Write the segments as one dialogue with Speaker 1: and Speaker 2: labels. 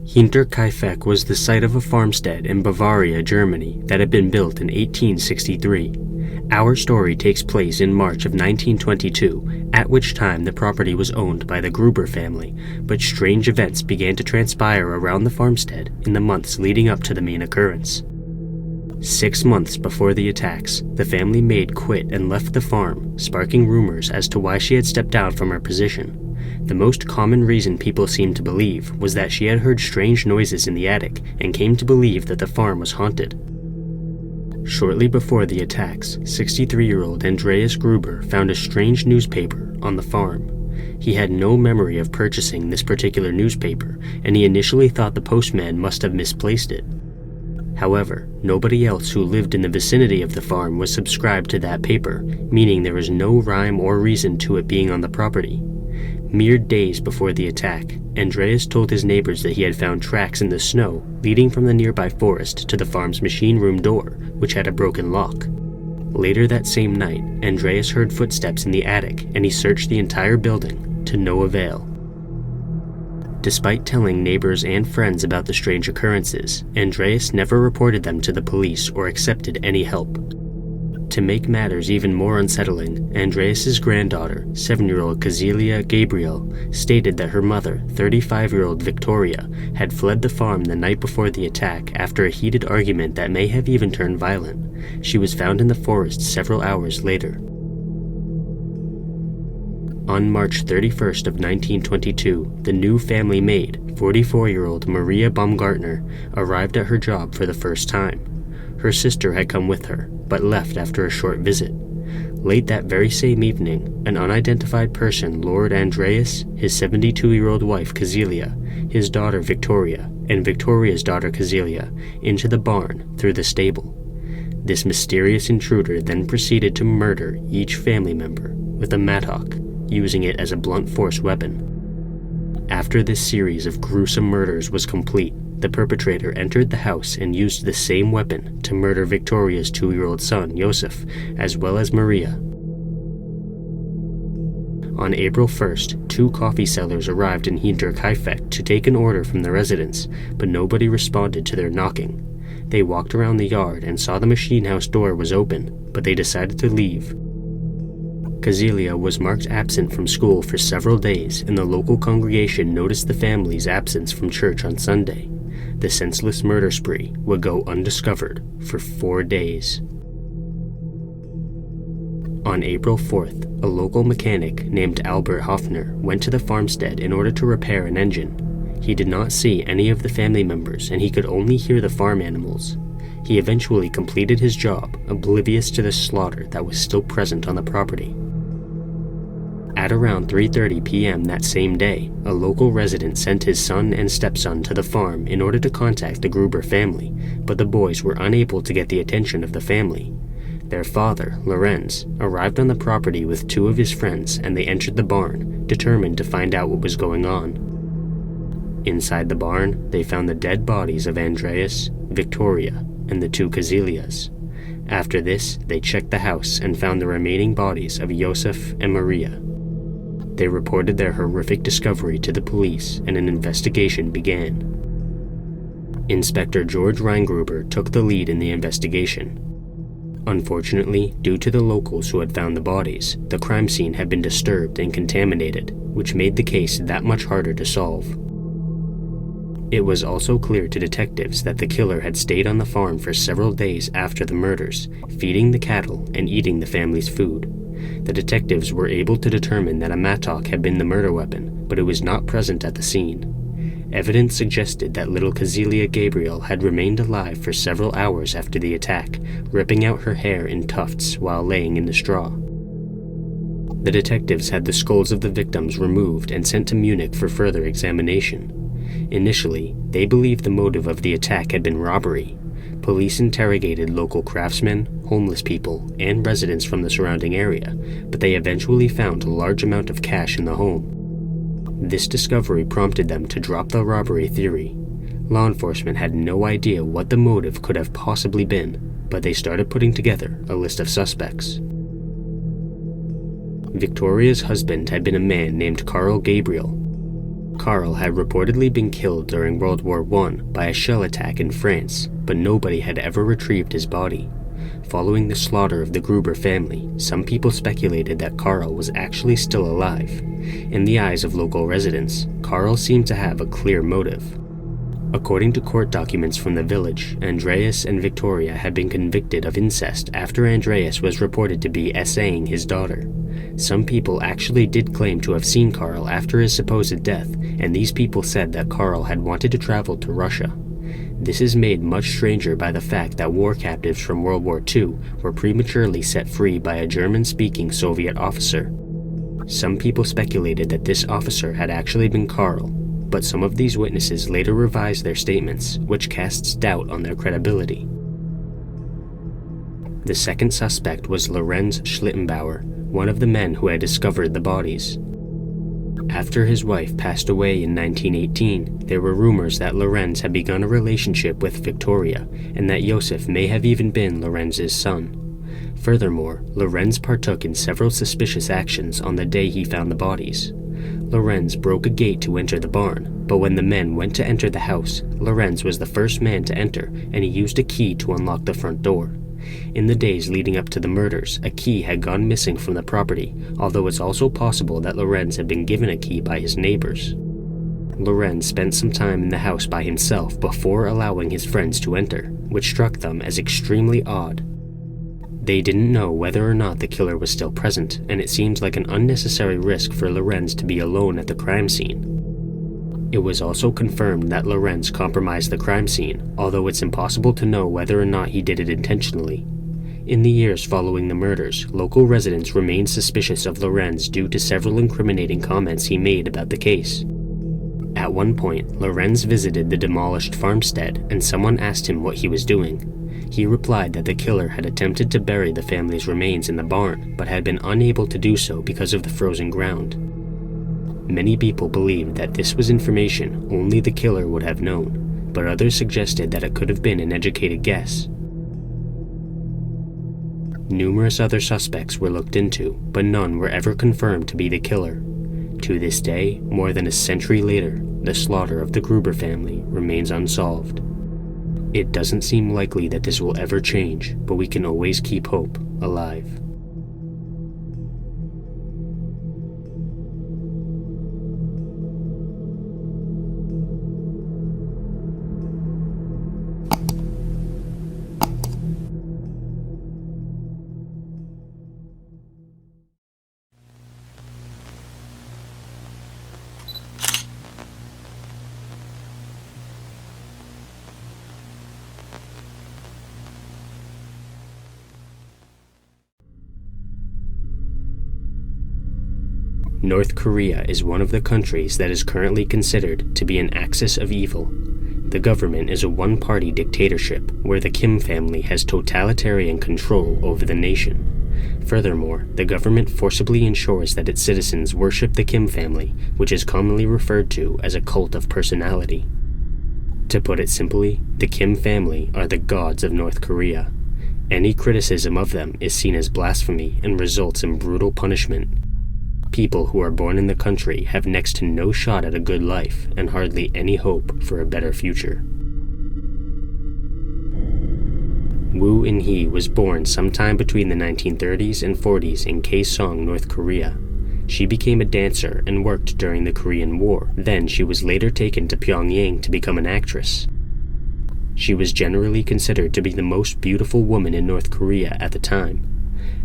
Speaker 1: Hinterkaifeck was the site of a farmstead in Bavaria, Germany that had been built in 1863. Our story takes place in March of 1922, at which time the property was owned by the Gruber family, but strange events began to transpire around the farmstead in the months leading up to the main occurrence. 6 months before the attacks, the family maid quit and left the farm, sparking rumors as to why she had stepped down from her position. The most common reason people seemed to believe was that she had heard strange noises in the attic and came to believe that the farm was haunted. Shortly before the attacks, 63-year-old Andreas Gruber found a strange newspaper on the farm. He had no memory of purchasing this particular newspaper, and he initially thought the postman must have misplaced it. However, nobody else who lived in the vicinity of the farm was subscribed to that paper, meaning there was no rhyme or reason to it being on the property. Mere days before the attack, Andreas told his neighbors that he had found tracks in the snow leading from the nearby forest to the farm's machine room door, which had a broken lock. Later that same night, Andreas heard footsteps in the attic and he searched the entire building, to no avail. Despite telling neighbors and friends about the strange occurrences, Andreas never reported them to the police or accepted any help. To make matters even more unsettling, Andreas's granddaughter, 7-year-old Cecilia Gabriel, stated that her mother, 35-year-old Victoria, had fled the farm the night before the attack after a heated argument that may have even turned violent. She was found in the forest several hours later. On March 31st of 1922, the new family maid, 44-year-old Maria Baumgartner, arrived at her job for the first time. Her sister had come with her, but left after a short visit. Late that very same evening, an unidentified person lured Andreas, his 72-year-old wife Cecilia, his daughter Victoria, and Victoria's daughter Cecilia into the barn through the stable. This mysterious intruder then proceeded to murder each family member with a mattock, using it as a blunt force weapon. After this series of gruesome murders was complete, the perpetrator entered the house and used the same weapon to murder Victoria's 2-year-old son, Josef, as well as Maria. On April 1st, 2 coffee sellers arrived in Hinterkaifeck to take an order from the residents, but nobody responded to their knocking. They walked around the yard and saw the machine house door was open, but they decided to leave. Cecilia was marked absent from school for several days, and the local congregation noticed the family's absence from church on Sunday. The senseless murder spree would go undiscovered for 4 days. On April 4th, a local mechanic named Albert Hoffner went to the farmstead in order to repair an engine. He did not see any of the family members and he could only hear the farm animals. He eventually completed his job, oblivious to the slaughter that was still present on the property. At around 3:30 p.m. that same day, a local resident sent his son and stepson to the farm in order to contact the Gruber family, but the boys were unable to get the attention of the family. Their father, Lorenz, arrived on the property with 2 of his friends and they entered the barn, determined to find out what was going on. Inside the barn, they found the dead bodies of Andreas, Victoria, and the 2 Cecilias. After this, they checked the house and found the remaining bodies of Josef and Maria. They reported their horrific discovery to the police and an investigation began. Inspector George Reingruber took the lead in the investigation. Unfortunately, due to the locals who had found the bodies, the crime scene had been disturbed and contaminated, which made the case that much harder to solve. It was also clear to detectives that the killer had stayed on the farm for several days after the murders, feeding the cattle and eating the family's food. The detectives were able to determine that a mattock had been the murder weapon, but it was not present at the scene. Evidence suggested that little Cecilia Gabriel had remained alive for several hours after the attack, ripping out her hair in tufts while laying in the straw. The detectives had the skulls of the victims removed and sent to Munich for further examination. Initially, they believed the motive of the attack had been robbery. Police interrogated local craftsmen, homeless people, and residents from the surrounding area, but they eventually found a large amount of cash in the home. This discovery prompted them to drop the robbery theory. Law enforcement had no idea what the motive could have possibly been, but they started putting together a list of suspects. Victoria's husband had been a man named Carl Gabriel. Carl had reportedly been killed during World War I by a shell attack in France, but nobody had ever retrieved his body. Following the slaughter of the Gruber family, some people speculated that Carl was actually still alive. In the eyes of local residents, Carl seemed to have a clear motive. According to court documents from the village, Andreas and Victoria had been convicted of incest after Andreas was reported to be essaying his daughter. Some people actually did claim to have seen Carl after his supposed death, and these people said that Carl had wanted to travel to Russia. This is made much stranger by the fact that war captives from World War II were prematurely set free by a German-speaking Soviet officer. Some people speculated that this officer had actually been Carl, but some of these witnesses later revised their statements, which casts doubt on their credibility. The second suspect was Lorenz Schlittenbauer, one of the men who had discovered the bodies. After his wife passed away in 1918, there were rumors that Lorenz had begun a relationship with Victoria, and that Josef may have even been Lorenz's son. Furthermore, Lorenz partook in several suspicious actions on the day he found the bodies. Lorenz broke a gate to enter the barn, but when the men went to enter the house, Lorenz was the first man to enter, and he used a key to unlock the front door. In the days leading up to the murders, a key had gone missing from the property, although it's also possible that Lorenz had been given a key by his neighbors. Lorenz spent some time in the house by himself before allowing his friends to enter, which struck them as extremely odd. They didn't know whether or not the killer was still present, and it seemed like an unnecessary risk for Lorenz to be alone at the crime scene. It was also confirmed that Lorenz compromised the crime scene, although it's impossible to know whether or not he did it intentionally. In the years following the murders, local residents remained suspicious of Lorenz due to several incriminating comments he made about the case. At one point, Lorenz visited the demolished farmstead, and someone asked him what he was doing. He replied that the killer had attempted to bury the family's remains in the barn, but had been unable to do so because of the frozen ground. Many people believed that this was information only the killer would have known, but others suggested that it could have been an educated guess. Numerous other suspects were looked into, but none were ever confirmed to be the killer. To this day, more than a century later, the slaughter of the Gruber family remains unsolved. It doesn't seem likely that this will ever change, but we can always keep hope alive. North Korea is one of the countries that is currently considered to be an axis of evil. The government is a one-party dictatorship where the Kim family has totalitarian control over the nation. Furthermore, the government forcibly ensures that its citizens worship the Kim family, which is commonly referred to as a cult of personality. To put it simply, the Kim family are the gods of North Korea. Any criticism of them is seen as blasphemy and results in brutal punishment. People who are born in the country have next to no shot at a good life and hardly any hope for a better future. Woo In-hee was born sometime between the 1930s and 40s in Kaesong, North Korea. She became a dancer and worked during the Korean War. Then she was later taken to Pyongyang to become an actress. She was generally considered to be the most beautiful woman in North Korea at the time.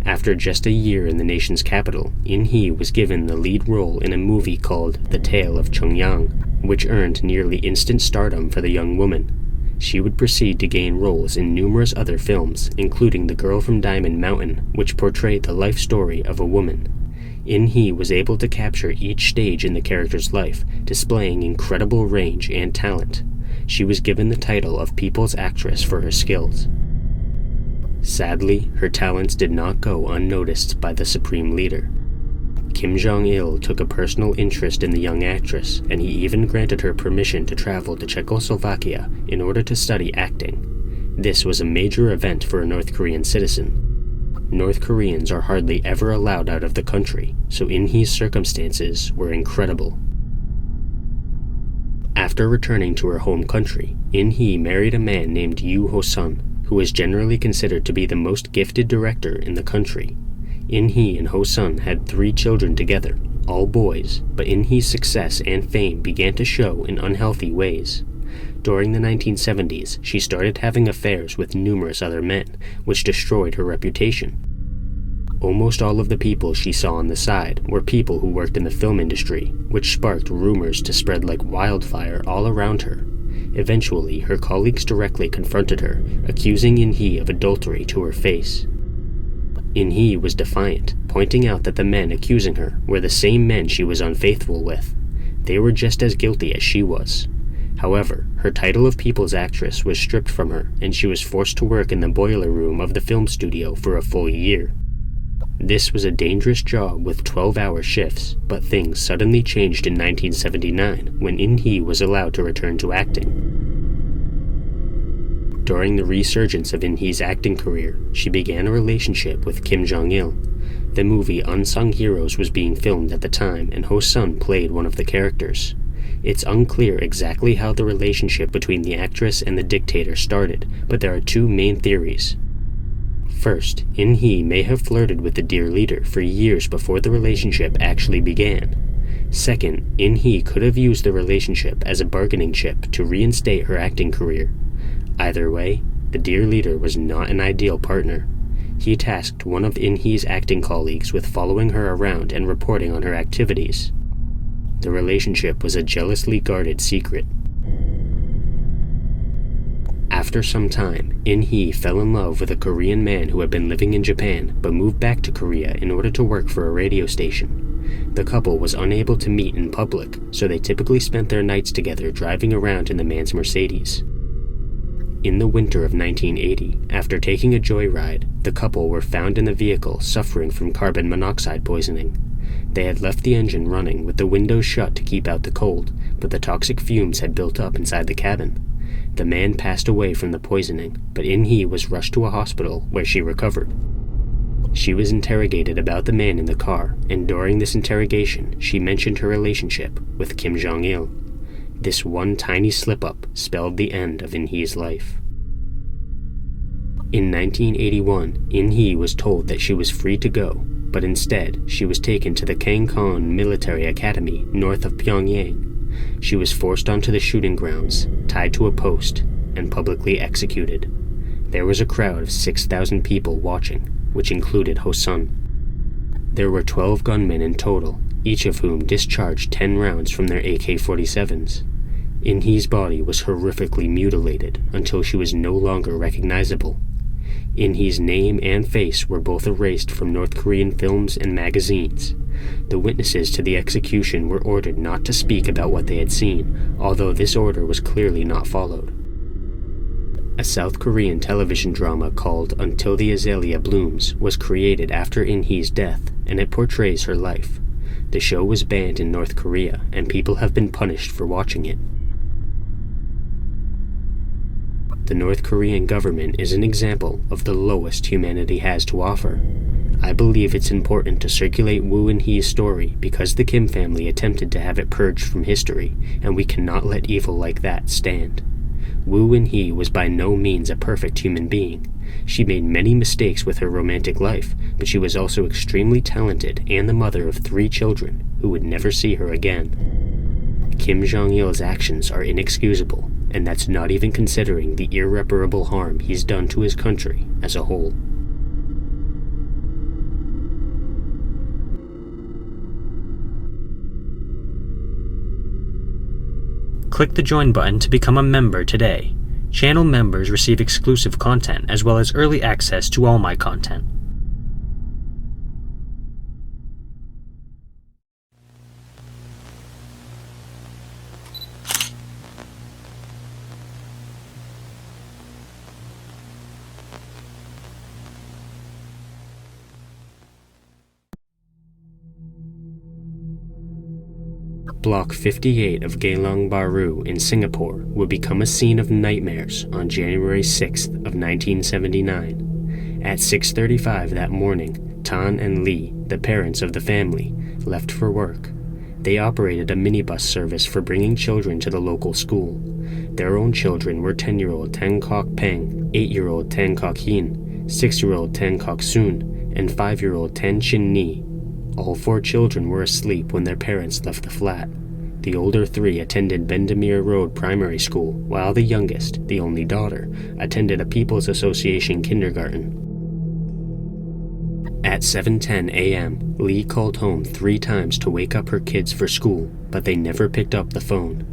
Speaker 1: After just a year in the nation's capital, In-hee was given the lead role in a movie called The Tale of Chungyang, which earned nearly instant stardom for the young woman. She would proceed to gain roles in numerous other films, including The Girl from Diamond Mountain, which portrayed the life story of a woman. In-hee was able to capture each stage in the character's life, displaying incredible range and talent. She was given the title of People's Actress for her skills. Sadly, her talents did not go unnoticed by the supreme leader. Kim Jong-il took a personal interest in the young actress, and he even granted her permission to travel to Czechoslovakia in order to study acting. This was a major event for a North Korean citizen. North Koreans are hardly ever allowed out of the country, so In-hee's circumstances were incredible. After returning to her home country, In-hee married a man named Yoo Ho-sun, who is generally considered to be the most gifted director in the country. In-hee and Ho-sun had 3 children together, all boys, but In-hee's success and fame began to show in unhealthy ways. During the 1970s, she started having affairs with numerous other men, which destroyed her reputation. Almost all of the people she saw on the side were people who worked in the film industry, which sparked rumors to spread like wildfire all around her. Eventually, her colleagues directly confronted her, accusing In-hee of adultery to her face. In-hee was defiant, pointing out that the men accusing her were the same men she was unfaithful with. They were just as guilty as she was. However, her title of People's Actress was stripped from her, and she was forced to work in the boiler room of the film studio for a full year. This was a dangerous job with 12-hour shifts, but things suddenly changed in 1979 when In-hee was allowed to return to acting. During the resurgence of In-hee's acting career, she began a relationship with Kim Jong-il. The movie Unsung Heroes was being filmed at the time, and Ho-sun played one of the characters. It's unclear exactly how the relationship between the actress and the dictator started, but there are 2 main theories. First, In-hee may have flirted with the dear leader for years before the relationship actually began. Second, In-hee could have used the relationship as a bargaining chip to reinstate her acting career. Either way, the dear leader was not an ideal partner. He tasked one of In-hee's acting colleagues with following her around and reporting on her activities. The relationship was a jealously guarded secret. After some time, In-hee fell in love with a Korean man who had been living in Japan but moved back to Korea in order to work for a radio station. The couple was unable to meet in public, so they typically spent their nights together driving around in the man's Mercedes. In the winter of 1980, after taking a joyride, the couple were found in the vehicle suffering from carbon monoxide poisoning. They had left the engine running with the windows shut to keep out the cold, but the toxic fumes had built up inside the cabin. The man passed away from the poisoning, but In-hee was rushed to a hospital where she recovered. She was interrogated about the man in the car, and during this interrogation, she mentioned her relationship with Kim Jong-il. This one tiny slip-up spelled the end of In-hee's life. In 1981, In-hee was told that she was free to go, but instead, she was taken to the Kangkon Military Academy north of Pyongyang. She was forced onto the shooting grounds, tied to a post, and publicly executed. There was a crowd of 6,000 people watching, which included Ho-sun. There were 12 gunmen in total, each of whom discharged 10 rounds from their AK-47s. In-hee's body was horrifically mutilated until she was no longer recognizable. In-hee's name and face were both erased from North Korean films and magazines. The witnesses to the execution were ordered not to speak about what they had seen, although this order was clearly not followed. A South Korean television drama called Until the Azalea Blooms was created after In-hee's death, and it portrays her life. The show was banned in North Korea, and people have been punished for watching it. The North Korean government is an example of the lowest humanity has to offer. I believe it's important to circulate Woo In-hee's story because the Kim family attempted to have it purged from history, and we cannot let evil like that stand. Woo In-hee was by no means a perfect human being. She made many mistakes with her romantic life, but she was also extremely talented and the mother of 3 children who would never see her again. Kim Jong-il's actions are inexcusable, and that's not even considering the irreparable harm he's done to his country as a whole. Click the join button to become a member today. Channel members receive exclusive content as well as early access to all my content. Block 58 of Geylang Bahru in Singapore would become a scene of nightmares on January 6th of 1979. At 6:35 that morning, Tan and Lee, the parents of the family, left for work. They operated a minibus service for bringing children to the local school. Their own children were 10-year-old Tan Kok Peng, 8-year-old Tan Kok Hin, 6-year-old Tan Kok Soon, and 5-year-old Tan Chin-ni. All 4 children were asleep when their parents left the flat. The older 3 attended Bendemeer Road Primary School, while the youngest, the only daughter, attended a People's Association kindergarten. At 7:10 a.m., Lee called home 3 times to wake up her kids for school, but they never picked up the phone.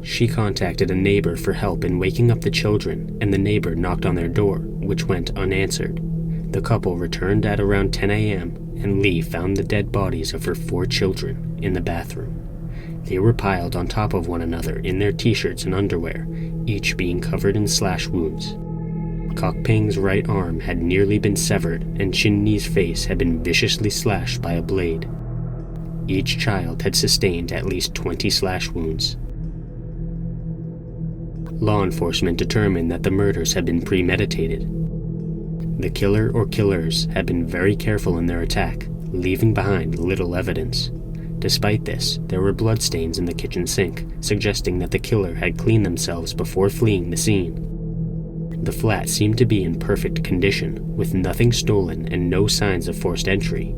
Speaker 1: She contacted a neighbor for help in waking up the children, and the neighbor knocked on their door, which went unanswered. The couple returned at around 10 a.m., and Lee found the dead bodies of her 4 children in the bathroom. They were piled on top of one another in their t-shirts and underwear, each being covered in slash wounds. Kok Peng's right arm had nearly been severed, and Chin Ni's face had been viciously slashed by a blade. Each child had sustained at least 20 slash wounds. Law enforcement determined that the murders had been premeditated. The killer or killers had been very careful in their attack, leaving behind little evidence. Despite this, there were bloodstains in the kitchen sink, suggesting that the killer had cleaned themselves before fleeing the scene. The flat seemed to be in perfect condition, with nothing stolen and no signs of forced entry.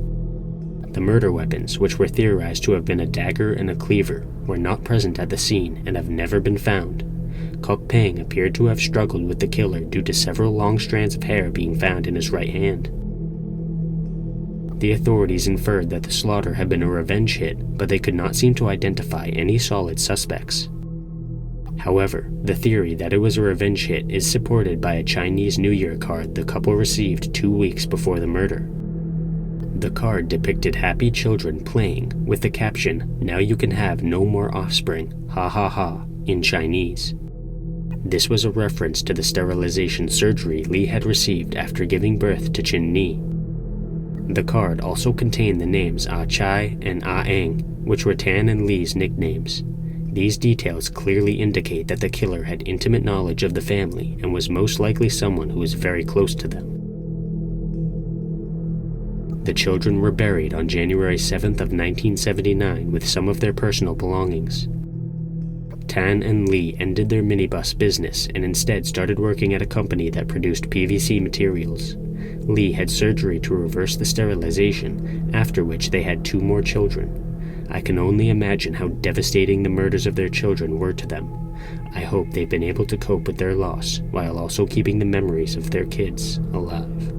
Speaker 1: The murder weapons, which were theorized to have been a dagger and a cleaver, were not present at the scene and have never been found. Kok Peng appeared to have struggled with the killer due to several long strands of hair being found in his right hand. The authorities inferred that the slaughter had been a revenge hit, but they could not seem to identify any solid suspects. However, the theory that it was a revenge hit is supported by a Chinese New Year card the couple received 2 weeks before the murder. The card depicted happy children playing, with the caption, "Now you can have no more offspring, ha ha ha," in Chinese. This was a reference to the sterilization surgery Lee had received after giving birth to Chin Ni. The card also contained the names Ah Chai and Ah Eng, which were Tan and Lee's nicknames. These details clearly indicate that the killer had intimate knowledge of the family and was most likely someone who was very close to them. The children were buried on January 7th of 1979 with some of their personal belongings. Tan and Lee ended their minibus business and instead started working at a company that produced PVC materials. Lee had surgery to reverse the sterilization, after which they had 2 more children. I can only imagine how devastating the murders of their children were to them. I hope they've been able to cope with their loss while also keeping the memories of their kids alive.